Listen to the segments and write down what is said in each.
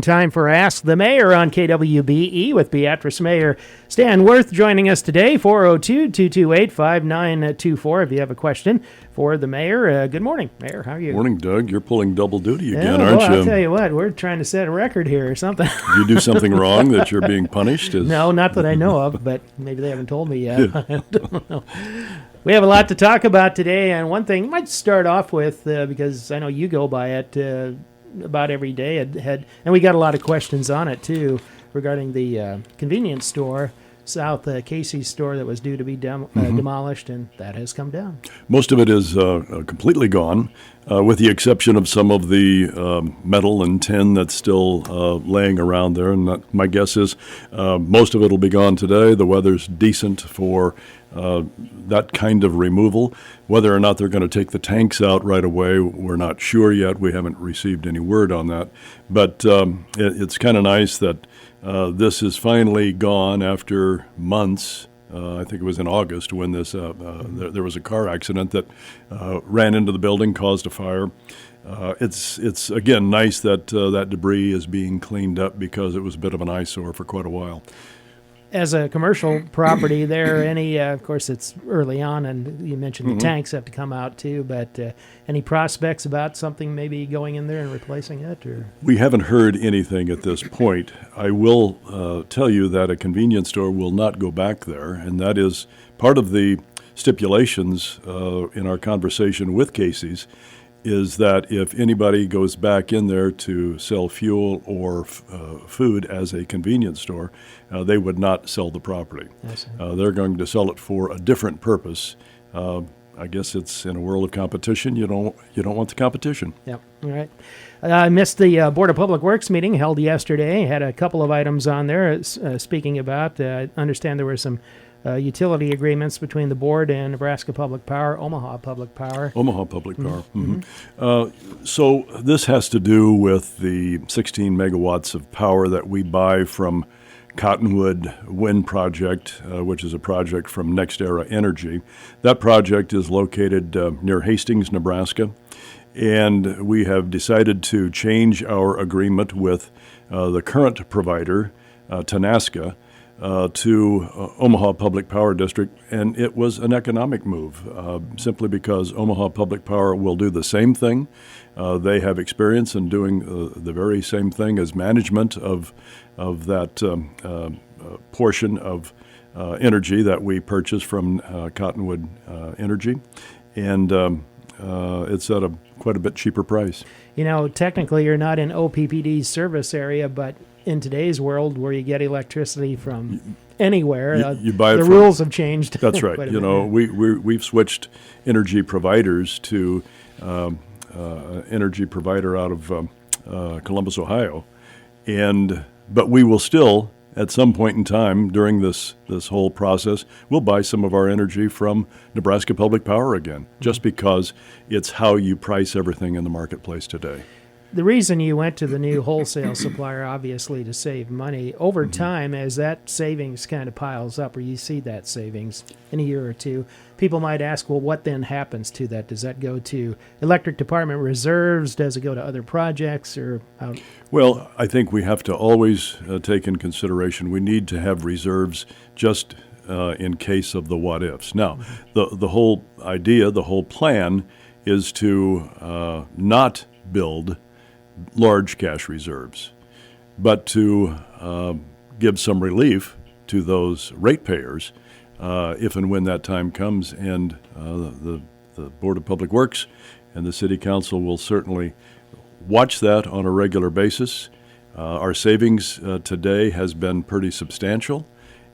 Time for Ask the Mayor on KWBE with Beatrice Mayor Stan Wirth joining us today, 402-228-5924 if you have a question for the Mayor. Good morning, Mayor. How are you? Morning, Doug. You're pulling double duty again, aren't you? I'll tell you what, we're trying to set a record here or something. You do something wrong that you're being punished? No, not that I know of, but maybe they haven't told me yet. I don't know. We have a lot to talk about today, and one thing I might start off with, because I know you go by it about every day, and we got a lot of questions on it, too, regarding the convenience store, South Casey's store that was due to be demolished, and that has come down. Most of it is completely gone, with the exception of some of the metal and tin that's still laying around there. And my guess is most of it will be gone today. The weather's decent for that kind of removal. Whether or not they're going to take the tanks out right away, we're not sure yet. We haven't received any word on that. But it's kind of nice that this is finally gone after months. I think it was in August when this there was a car accident that ran into the building, caused a fire. It's again nice that that debris is being cleaned up because it was a bit of an eyesore for quite a while. As a commercial property there, any, of course it's early on, and you mentioned the tanks have to come out too, but any prospects about something maybe going in there and replacing it? Or? We haven't heard anything at this point. I will tell you that a convenience store will not go back there, and that is part of the stipulations in our conversation with Casey's, is that if anybody goes back in there to sell fuel or food as a convenience store, they would not sell the property. They're going to sell it for a different purpose. I guess it's in a world of competition. You don't want the competition. Yep. All right. I missed the Board of Public Works meeting held yesterday. Had a couple of items on there speaking about. I understand there were some utility agreements between the board and Nebraska Public Power, Omaha Public Power. Omaha Public Power. So this has to do with the 16 megawatts of power that we buy from Cottonwood Wind Project, which is a project from NextEra Energy. That project is located near Hastings, Nebraska, and we have decided to change our agreement with the current provider, Tenaska, to Omaha Public Power District, and it was an economic move, simply because Omaha Public Power will do the same thing. They have experience in doing the very same thing as management of that portion of energy that we purchase from Cottonwood Energy, and it's at quite a bit cheaper price. You know, technically you're not in OPPD's service area, but in today's world where you get electricity from anywhere, you buy it the rules have changed. That's right. You know, we've switched energy providers to energy provider out of Columbus, Ohio, but we will still, at some point in time during this whole process, we'll buy some of our energy from Nebraska Public Power again, just because it's how you price everything in the marketplace today. The reason you went to the new wholesale supplier, obviously, to save money. Over time, as that savings kind of piles up, or you see that savings in a year or two, people might ask, well, what then happens to that? Does that go to electric department reserves? Does it go to other projects? Or how? Well, I think we have to always take in consideration we need to have reserves just in case of the what-ifs. Now, the whole idea, the whole plan is to not build large cash reserves, but to give some relief to those ratepayers if and when that time comes. And the Board of Public Works and the City Council will certainly watch that on a regular basis. Our savings today has been pretty substantial,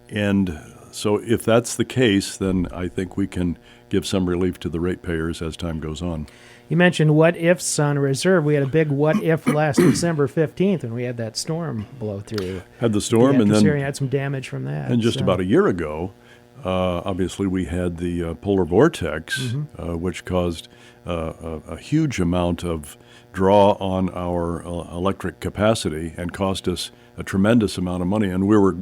and so if that's the case, then I think we can give some relief to the ratepayers as time goes on. You mentioned what-ifs on reserve. We had a big what-if last December 15th when we had that storm blow through. Had the storm, and then had some damage from that. And just about a year ago, obviously we had the polar vortex, which caused a huge amount of draw on our electric capacity and cost us a tremendous amount of money. And we were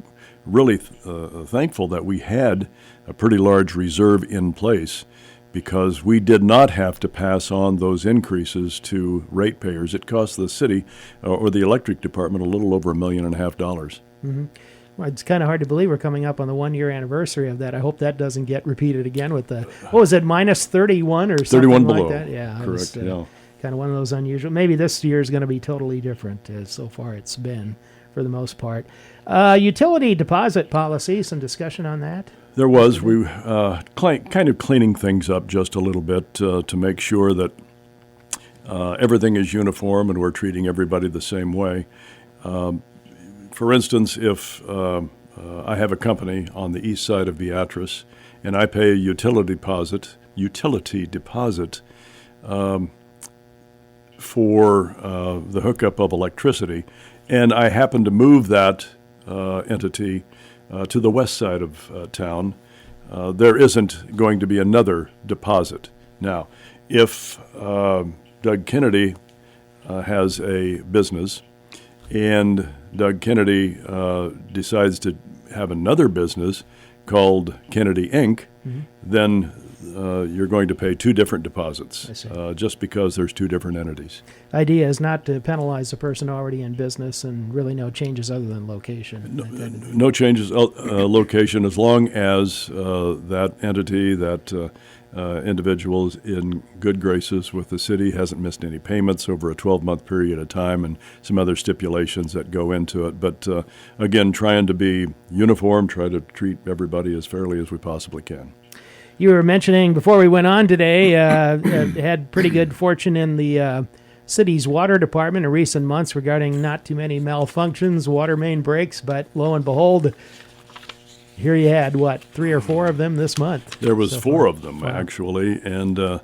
really thankful that we had a pretty large reserve in place. because we did not have to pass on those increases to ratepayers. It cost the city or the electric department a little over $1.5 million. Well, it's kind of hard to believe we're coming up on the 1-year anniversary of that. I hope that doesn't get repeated again with the, what was it, minus 31 or something 31 like below. that? Yeah, Correct, yeah. Kind of one of those unusual. Maybe this year is going to be totally different. So far it's been, for the most part. Utility deposit policy, some discussion on that? There was. We kind of cleaning things up just a little bit to make sure that everything is uniform and we're treating everybody the same way. For instance, if I have a company on the east side of Beatrice and I pay a utility deposit for the hookup of electricity, and I happen to move that entity to the west side of town, there isn't going to be another deposit. Now, if Doug Kennedy has a business and Doug Kennedy decides to have another business called Kennedy Inc., then you're going to pay two different deposits just because there's two different entities. Idea is not to penalize the person already in business, and really no changes other than location. No changes location, as long as that entity, that individual is in good graces with the city, hasn't missed any payments over a 12-month period of time, and some other stipulations that go into it. But again, trying to be uniform, try to treat everybody as fairly as we possibly can. You were mentioning before we went on today, had pretty good fortune in the city's water department in recent months regarding not too many malfunctions, water main breaks, but lo and behold, here you had, 3 or 4 of them this month? There was 4 of them, actually, and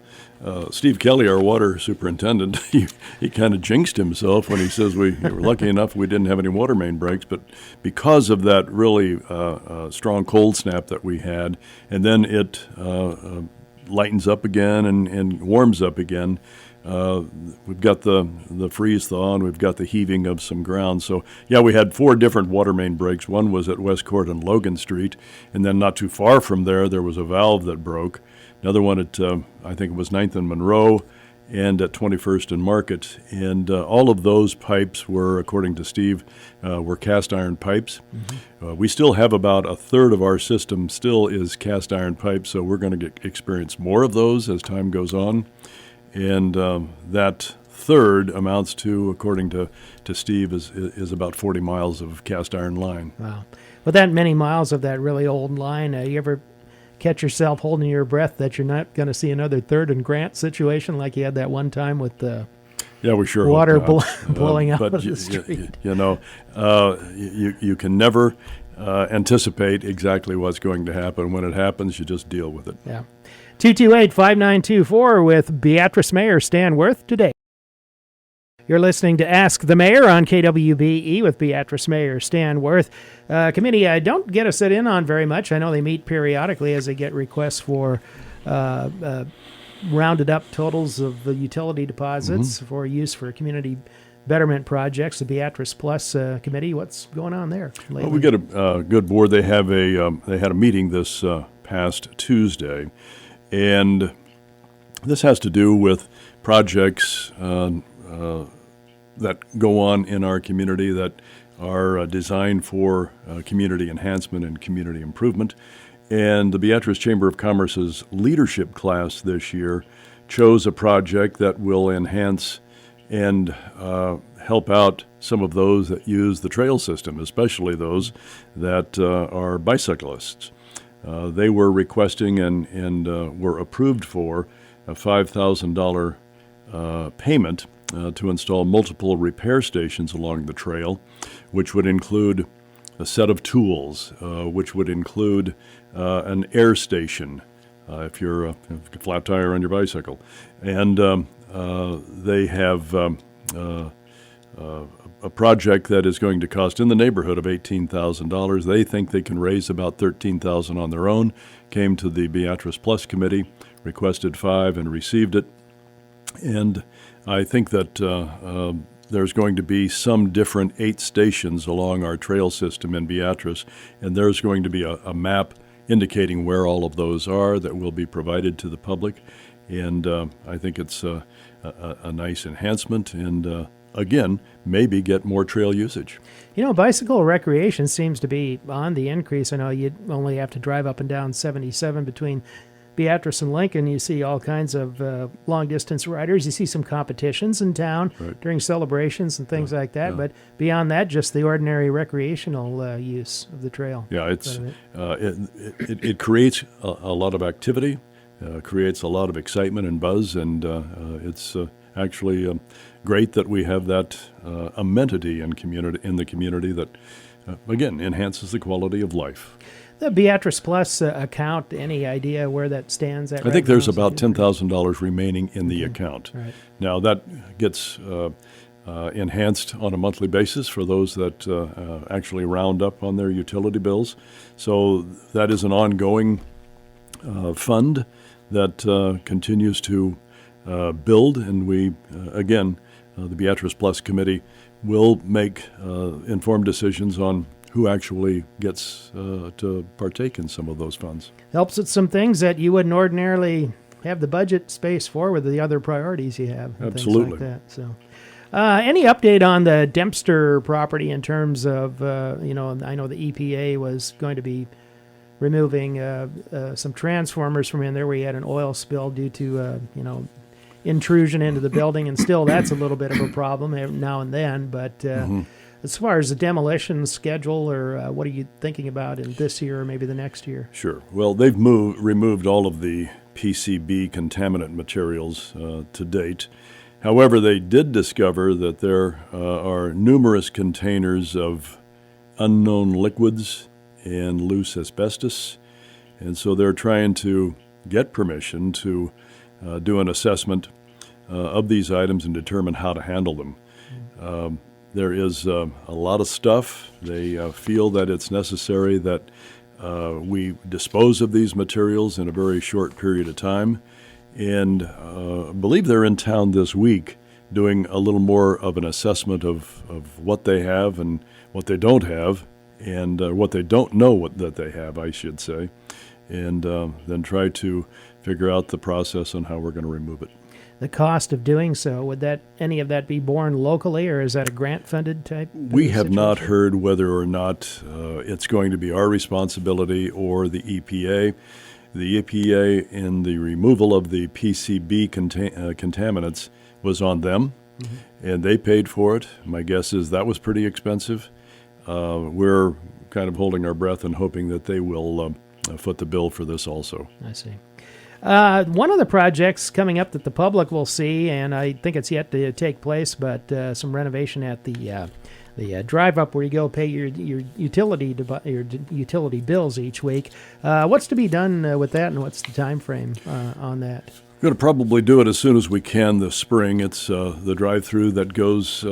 Steve Kelly, our water superintendent, he kind of jinxed himself when he says we were lucky enough we didn't have any water main breaks, but because of that really strong cold snap that we had, and then it lightens up again and warms up again, we've got the freeze thaw and we've got the heaving of some ground. So, yeah, we had 4 different water main breaks. One was at West Court and Logan Street, and then not too far from there was a valve that broke. Another one at, I think it was 9th and Monroe, and at 21st and Market. And all of those pipes were, according to Steve, were cast iron pipes. We still have about a third of our system still is cast iron pipes, so we're going to experience more of those as time goes on. And that third amounts to, according to Steve, is about 40 miles of cast iron line. Wow. With that many miles of that really old line, you ever catch yourself holding your breath that you're not going to see another Third and Grant situation like you had that one time with the we sure water hope blowing out but of the street? You can never anticipate exactly what's going to happen. When it happens, you just deal with it. Yeah. 228-5924 with Beatrice Mayor Stan Wirth today. You're listening to Ask the Mayor on KWBE with Beatrice Mayor Stan Wirth. Committee, I don't get to sit in on very much. I know they meet periodically as they get requests for rounded up totals of the utility deposits for use for community betterment projects. The Beatrice Plus committee, what's going on there lately? Well, we got a good board. They have they had a meeting this past Tuesday, and this has to do with projects that go on in our community that are designed for community enhancement and community improvement. And the Beatrice Chamber of Commerce's leadership class this year chose a project that will enhance and help out some of those that use the trail system, especially those that are bicyclists. They were requesting and were approved for a $5,000 payment to install multiple repair stations along the trail, which would include a set of tools, which would include an air station if you're a flat tire on your bicycle. And they have a project that is going to cost in the neighborhood of $18,000. They think they can raise about $13,000 on their own. Came to the Beatrice Plus committee, requested $5,000 and received it. And I think that there's going to be some different 8 stations along our trail system in Beatrice, and there's going to be a map indicating where all of those are that will be provided to the public. And I think it's a nice enhancement and, again, maybe get more trail usage. Bicycle recreation seems to be on the increase. I know you only have to drive up and down 77 between Beatrice and Lincoln. You see all kinds of long-distance riders. You see some competitions in town during celebrations and things like that. But beyond that, just the ordinary recreational use of the trail. Yeah, it creates a lot of activity, creates a lot of excitement and buzz, and it's actually great that we have that amenity in the community that, again, enhances the quality of life. The Beatrice Plus account, any idea where that stands at? I think there's about $10,000 remaining in the account. Right. Now, that gets enhanced on a monthly basis for those that actually round up on their utility bills. So that is an ongoing fund that continues to build, and we, again, the Beatrice Plus Committee will make informed decisions on who actually gets to partake in some of those funds. Helps with some things that you wouldn't ordinarily have the budget space for with the other priorities you have. And absolutely. Things like that. So, any update on the Dempster property in terms of, I know the EPA was going to be removing some transformers from in there where you had an oil spill due to, intrusion into the building, and still that's a little bit of a problem now and then, but as far as the demolition schedule, or what are you thinking about in this year or maybe the next year? Sure. Well, they've removed all of the PCB contaminant materials to date. However, they did discover that there are numerous containers of unknown liquids and loose asbestos, and so they're trying to get permission to do an assessment of these items and determine how to handle them. There is a lot of stuff. They feel that it's necessary that we dispose of these materials in a very short period of time. And I believe they're in town this week doing a little more of an assessment of what they have and what they don't have, and what they don't know that they have, I should say, and then try to figure out the process on how we're going to remove it. The cost of doing so, would any of that be borne locally, or is that a grant-funded type? We have not heard whether or not it's going to be our responsibility or the EPA. The EPA in the removal of the PCB contaminants was on them, and they paid for it. My guess is that was pretty expensive. We're kind of holding our breath and hoping that they will foot the bill for this also. I see. One of the projects coming up that the public will see, and I think it's yet to take place, but some renovation at the drive-up where you go pay your utility bills each week. What's to be done with that, and what's the time frame on that? We're going to probably do it as soon as we can this spring. It's the drive-through that goes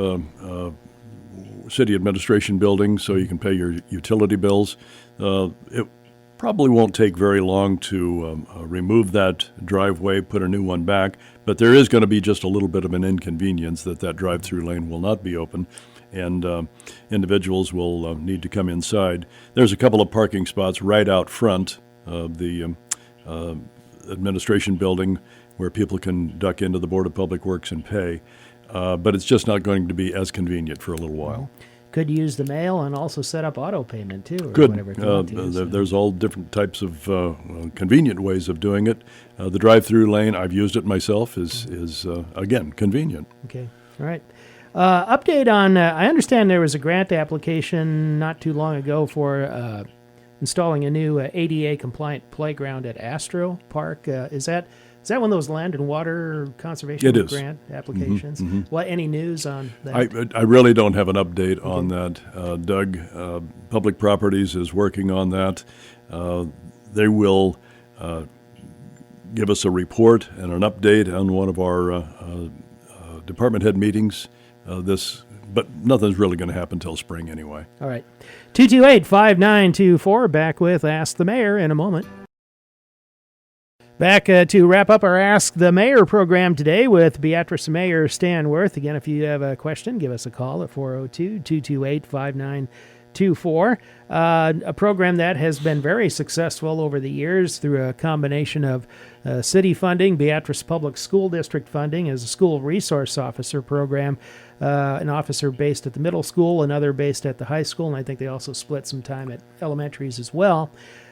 city administration building, so you can pay your utility bills. It probably won't take very long to remove that driveway, put a new one back, but there is going to be just a little bit of an inconvenience that drive-through lane will not be open, and individuals will need to come inside. There's a couple of parking spots right out front of the administration building where people can duck into the Board of Public Works and pay, but it's just not going to be as convenient for a little while. Could use the mail and also set up auto payment too, or Good. whatever. There's all different types of convenient ways of doing it. The drive-through lane, I've used it myself, is again convenient. Okay, all right. Update on, I understand there was a grant application not too long ago for installing a new ADA compliant playground at Astro Park. Is that one of those land and water conservation grant applications? What, any news on that? I really don't have an update on that. Doug, Public Properties, is working on that. They will give us a report and an update on one of our department head meetings. But nothing's really going to happen till spring anyway. All right. 228-5924, back with Ask the Mayor in a moment. Back to wrap up our Ask the Mayor program today with Beatrice Mayor Stan Wirth. Again, if you have a question, give us a call at 402-228-5924. 824. A program that has been very successful over the years through a combination of city funding, Beatrice Public School District funding as a school resource officer program, an officer based at the middle school, another based at the high school, and I think they also split some time at elementaries as well.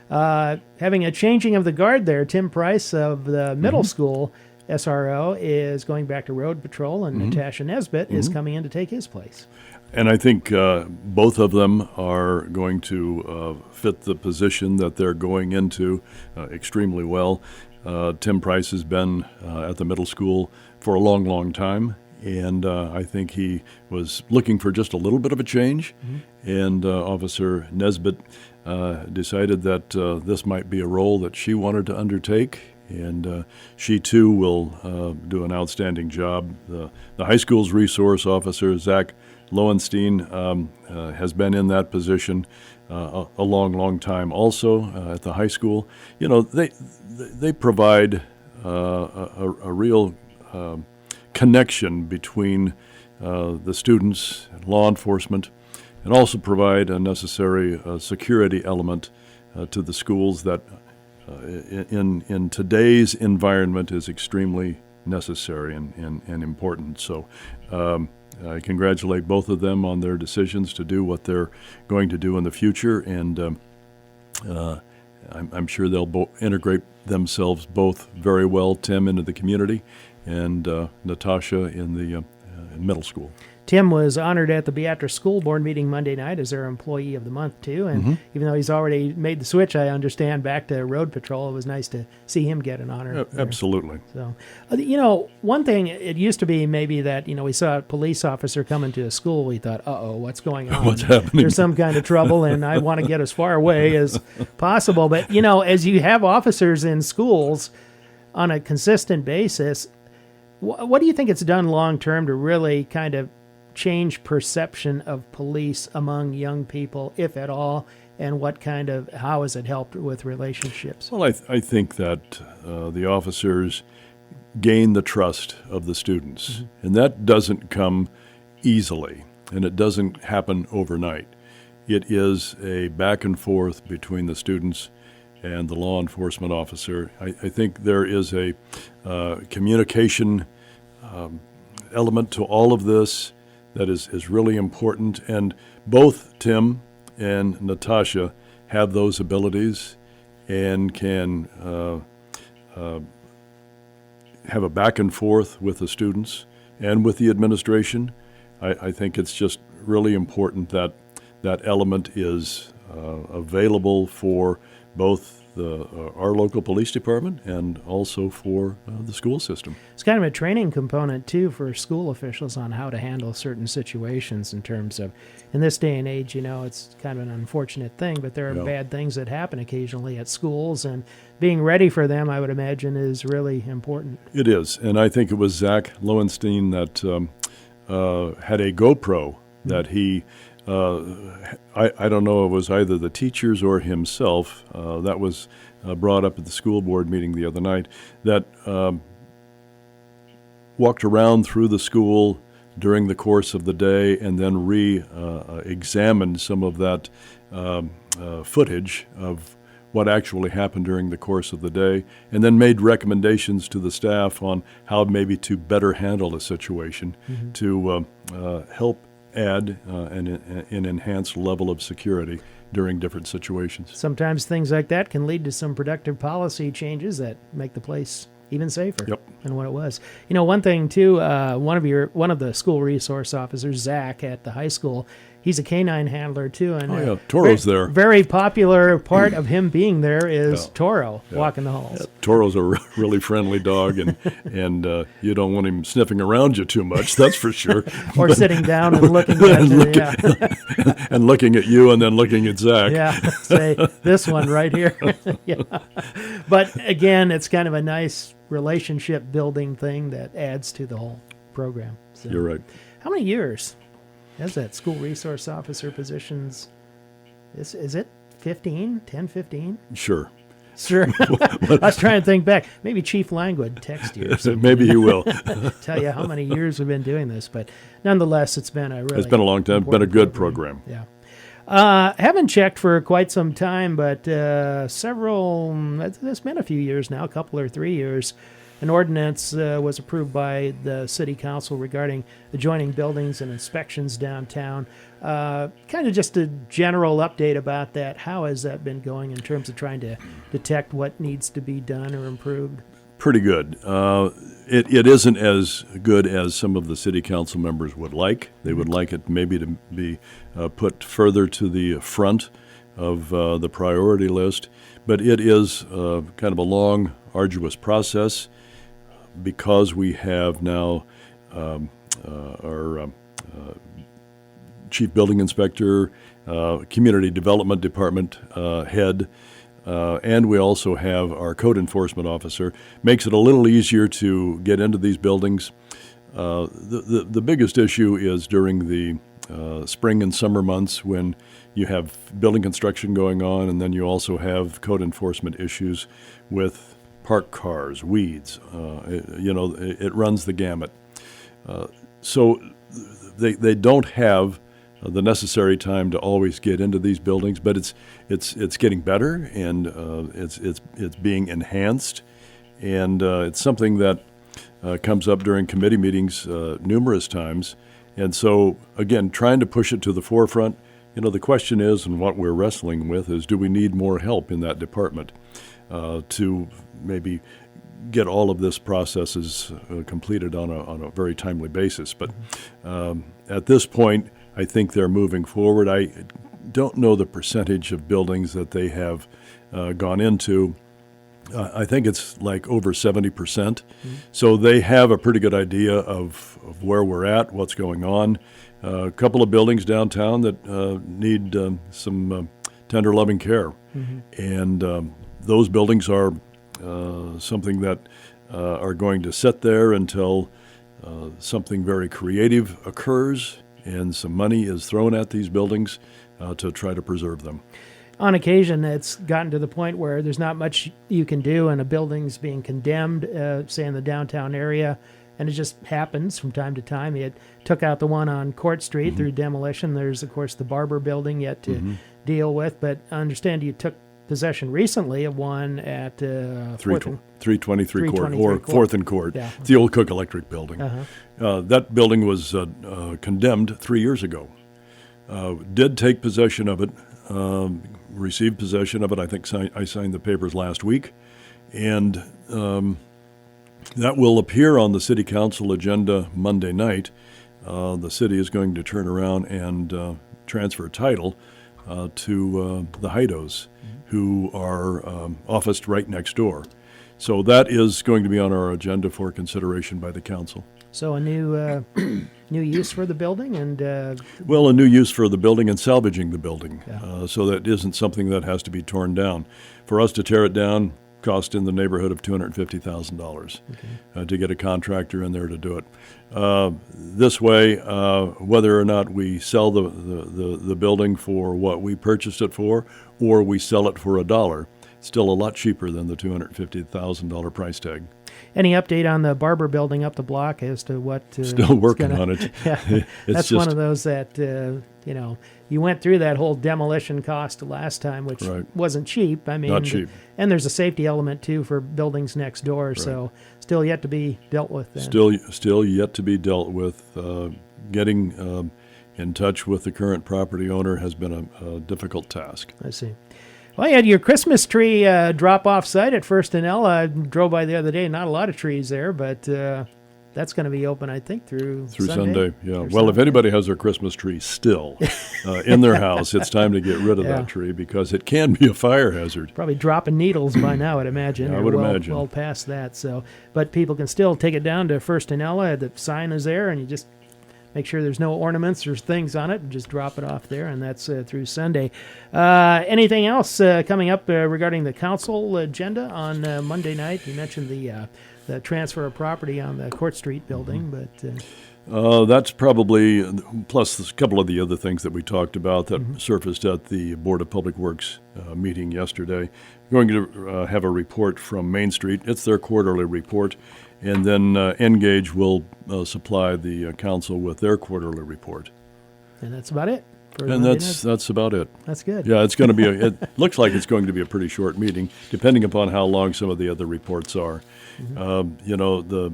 Having a changing of the guard there, Tim Price of the middle school SRO is going back to road patrol, and Natasha Nesbitt is coming in to take his place. And I think both of them are going to fit the position that they're going into extremely well. Tim Price has been at the middle school for a long, long time, and I think he was looking for just a little bit of a change, and Officer Nesbitt decided that this might be a role that she wanted to undertake, and she too will do an outstanding job. The high school's resource officer, Zach Lowenstein, has been in that position a long, long time also at the high school. You know, they provide a real connection between the students and law enforcement, and also provide a necessary security element to the schools that in today's environment is extremely necessary and important. So I congratulate both of them on their decisions to do what they're going to do in the future, and I'm sure they'll integrate themselves both very well, Tim into the community and Natasha in the middle school. Tim was honored at the Beatrice School Board meeting Monday night as their Employee of the Month, too. And even though he's already made the switch, I understand, back to road patrol, it was nice to see him get an honor. Absolutely. So, you know, one thing, it used to be maybe that, you know, we saw a police officer come into a school, we thought, uh-oh, what's going on? What's happening? There's some kind of trouble, and I want to get as far away as possible. But, you know, as you have officers in schools on a consistent basis, what do you think it's done long-term to really kind of change perception of police among young people, if at all, and how has it helped with relationships? Well, I think that the officers gain the trust of the students, and that doesn't come easily, and it doesn't happen overnight. It is a back and forth between the students and the law enforcement officer. I think there is a communication element to all of this that is really important, and both Tim and Natasha have those abilities and can have a back and forth with the students and with the administration. I think it's just really important that that element is available for both our local police department and also for the school system. It's kind of a training component, too, for school officials on how to handle certain situations in terms of, in this day and age, you know, it's kind of an unfortunate thing, but there are bad things that happen occasionally at schools, and being ready for them, I would imagine, is really important. It is, and I think it was Zach Lowenstein that had a GoPro that he I don't know, it was either the teachers or himself that was brought up at the school board meeting the other night, that walked around through the school during the course of the day and then examined some of that footage of what actually happened during the course of the day, and then made recommendations to the staff on how maybe to better handle a situation to help add an enhanced level of security during different situations. Sometimes things like that can lead to some productive policy changes that make the place even safer than what it was. You know, one thing too, one of the school resource officers, Zach, at the high school, he's a canine handler too, and Toro's there. Very popular part of him being there is Toro walking the halls. Toro's a really friendly dog, and you don't want him sniffing around you too much, that's for sure. Or sitting down and looking at you. And looking at you, and then looking at Zach. Yeah, say this one right here. But again, it's kind of a nice relationship building thing that adds to the whole program. So, you're right. How many years has that school resource officer positions? Is it 15? 10, 15? Sure. I was trying to think back. Maybe Chief Lang would text you. Maybe he will. Tell you how many years we've been doing this. But nonetheless, it's been a long time. Been a good program. Yeah. Haven't checked for quite some time, but it's been a few years now, a couple or 3 years. An ordinance was approved by the city council regarding adjoining buildings and inspections downtown. Kind of just a general update about that. How has that been going in terms of trying to detect what needs to be done or improved? Pretty good. It isn't as good as some of the city council members would like. They would like it maybe to be put further to the front of the priority list, but it is kind of a long, arduous process because we have now our chief building inspector, community development department head, and we also have our code enforcement officer. Makes it a little easier to get into these buildings. The biggest issue is during the spring and summer months when you have building construction going on, and then you also have code enforcement issues with parked cars, weeds. It runs the gamut. So they don't have the necessary time to always get into these buildings, but it's getting better, and it's being enhanced, and it's something that comes up during committee meetings numerous times. And so again, trying to push it to the forefront. The question is, and what we're wrestling with is, do we need more help in that department to maybe get all of this processes completed on a very timely basis? But at this point, I think they're moving forward. I don't know the percentage of buildings that they have gone into. I think it's like over 70%. So they have a pretty good idea of where we're at, what's going on. A couple of buildings downtown that need some tender, loving care. And those buildings are something that are going to sit there until something very creative occurs and some money is thrown at these buildings to try to preserve them. On occasion, it's gotten to the point where there's not much you can do, and a building's being condemned, say in the downtown area, and it just happens from time to time. It took out the one on Court Street through demolition. There's, of course, the Barber building yet to deal with, but I understand you took possession recently of one at 323 Court, or 4th and Court. Yeah. It's the old Cook Electric building. That building was condemned 3 years ago. Did take possession of it, received possession of it. I think I signed the papers last week. And that will appear on the city council agenda Monday night. The city is going to turn around and transfer title to the Heidos, who are officed right next door. So that is going to be on our agenda for consideration by the council. So a new new use for the building and a new use for the building and salvaging the building, so that isn't something that has to be torn down. For us to tear it down cost in the neighborhood of $250,000 to get a contractor in there to do it. This way, whether or not we sell the building for what we purchased it for, or we sell it for $1, it's still a lot cheaper than the $250,000 price tag. Any update on the Barber building up the block as to what? Still working on it. That's just one of those that, you went through that whole demolition cost last time, which wasn't cheap. I mean, not cheap. And there's a safety element, too, for buildings next door. So still yet to be dealt with then. Still yet to be dealt with. Getting in touch with the current property owner has been a difficult task. I see. Well, you had your Christmas tree drop-off site at First and L. I drove by the other day. Not a lot of trees there, but that's going to be open, I think, through Sunday. Yeah. Well, if anybody has their Christmas tree still in their house, it's time to get rid of that tree because it can be a fire hazard. Probably dropping needles by now, I'd imagine. I would imagine. Well past that. So, but people can still take it down to First and L. The sign is there, and you just make sure there's no ornaments or things on it, and just drop it off there, and that's through Sunday. Anything else coming up regarding the council agenda on Monday night? You mentioned the transfer of property on the Court Street building, but... that's probably, plus a couple of the other things that we talked about that surfaced at the Board of Public Works meeting yesterday. We're going to have a report from Main Street. It's their quarterly report. And then Engage will supply the council with their quarterly report. And that's about it. for And Monday that's night? about it. That's good. Yeah, it's going to be. It looks like it's going to be a pretty short meeting, depending upon how long some of the other reports are. The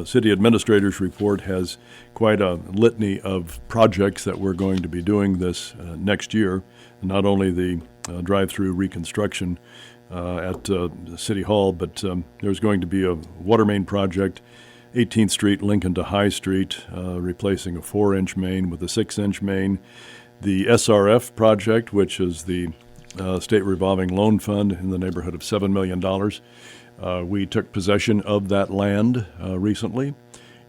city administrator's report has quite a litany of projects that we're going to be doing this next year. Not only the drive-through reconstruction at City Hall, but there's going to be a water main project, 18th Street, Lincoln to High Street, replacing a 4-inch main with a 6-inch main. The SRF project, which is the State Revolving Loan Fund in the neighborhood of $7 million. We took possession of that land recently,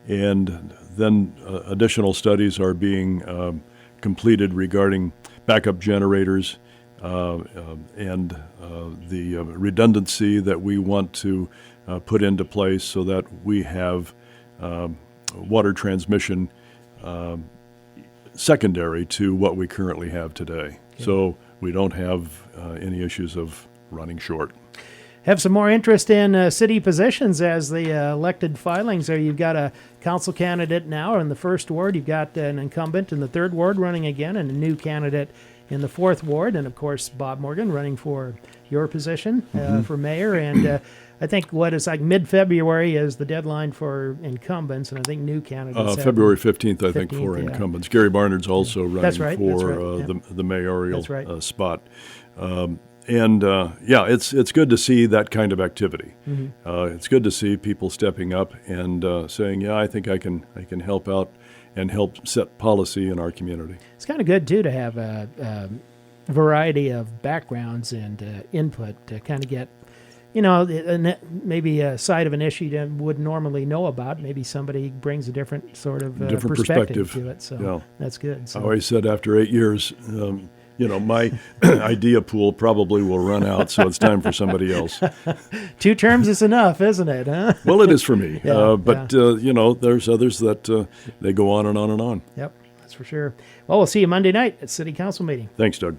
and then additional studies are being completed regarding backup generators and the redundancy that we want to put into place so that we have water transmission secondary to what we currently have today. Okay. So we don't have any issues of running short. Have some more interest in city positions as the elected filings there. You've got a council candidate now in the 1st Ward. You've got an incumbent in the 3rd Ward running again, and a new candidate in the 4th Ward. And, of course, Bob Morgan running for your position for mayor. And I think it's like mid-February is the deadline for incumbents, and I think new candidates. February 15th, I think, for incumbents. Gary Barnard's also running for the mayoral spot. It's good to see that kind of activity. It's good to see people stepping up and saying, "Yeah, I think I can help out and help set policy in our community." It's kind of good too to have a variety of backgrounds and input to kind of get, maybe a side of an issue you wouldn't normally know about. Maybe somebody brings a different sort of different perspective to it. So that's good. So. I always said after 8 years. My idea pool probably will run out, so it's time for somebody else. 2 terms is enough, isn't it? Huh? Well, it is for me. There's others that they go on and on and on. Yep, that's for sure. Well, we'll see you Monday night at City Council meeting. Thanks, Doug.